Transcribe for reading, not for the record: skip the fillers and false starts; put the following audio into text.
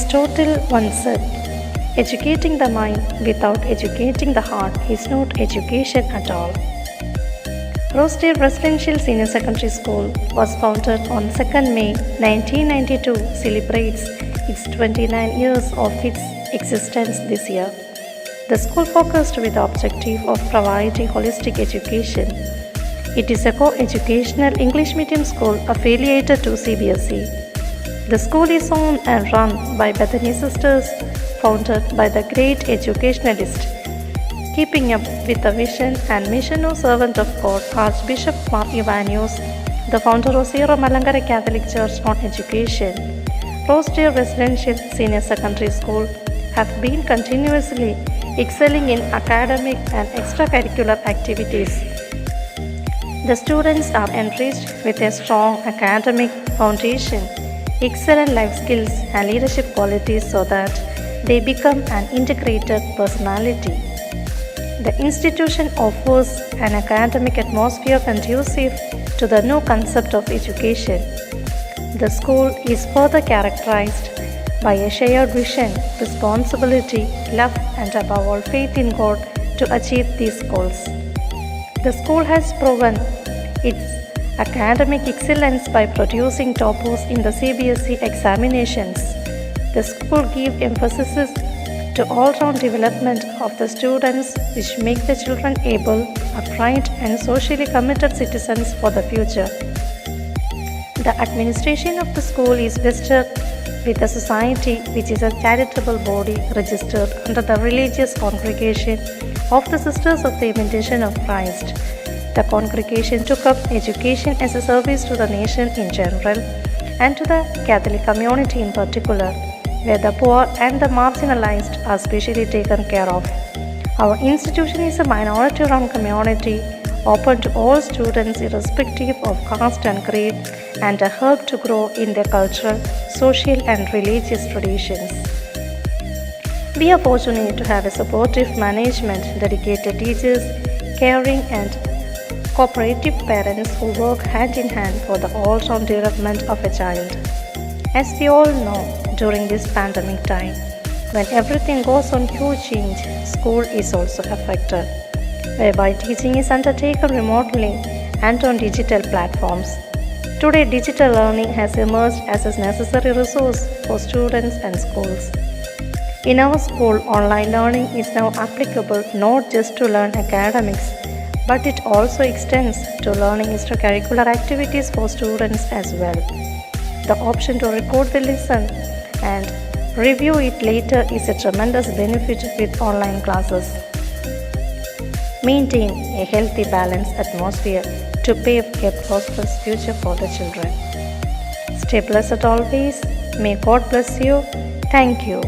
Aristotle once said, educating the mind without educating the heart is not education at all. Rosedale Residential Senior Secondary School was founded on 2nd May 1992, celebrates its 29 years of its existence this year. The school focused with the objective of providing holistic education. It is a co-educational English medium school affiliated to CBSE. The school is owned and run by Bethany Sisters, founded by the great educationalist, keeping up with the vision and mission of servant of God, Archbishop Mark Evanius, the founder of Syro Malankara Catholic Church on Education. Rosedale Residential Senior Secondary School have been continuously excelling in academic and extracurricular activities. The students are enriched with a strong academic foundation, excellent life skills and leadership qualities so that they become an integrated personality. The institution offers an academic atmosphere conducive to the new concept of education. The school is further characterized by a shared vision, responsibility, love, and above all faith in God to achieve these goals. The school has proven its academic excellence by producing toppers in the CBSE examinations. The school gives emphasis to all-round development of the students, which make the children able, upright, and socially committed citizens for the future. The administration of the school is vested with the society, which is a charitable body registered under the religious congregation of the Sisters of the Imitation of Christ. The congregation took up education as a service to the nation in general and to the Catholic community in particular, where the poor and the marginalized are specially taken care of. Our institution is a minority-run community open to all students irrespective of caste and creed and a help to grow in their cultural, social and religious traditions. We are fortunate to have a supportive management, dedicated teachers, caring and cooperative parents who work hand in hand for the all-round development of a child. As we all know, during this pandemic time, when everything goes on huge change, school is also affected, whereby teaching is undertaken remotely and on digital platforms. Today, digital learning has emerged as a necessary resource for students and schools. In our school, online learning is now applicable not just to learn academics, but it also extends to learning extracurricular activities for students as well. The option to record the lesson and review it later is a tremendous benefit with online classes. Maintain a healthy, balanced atmosphere to pave a prosperous future for the children. Stay blessed always. May God bless you. Thank you.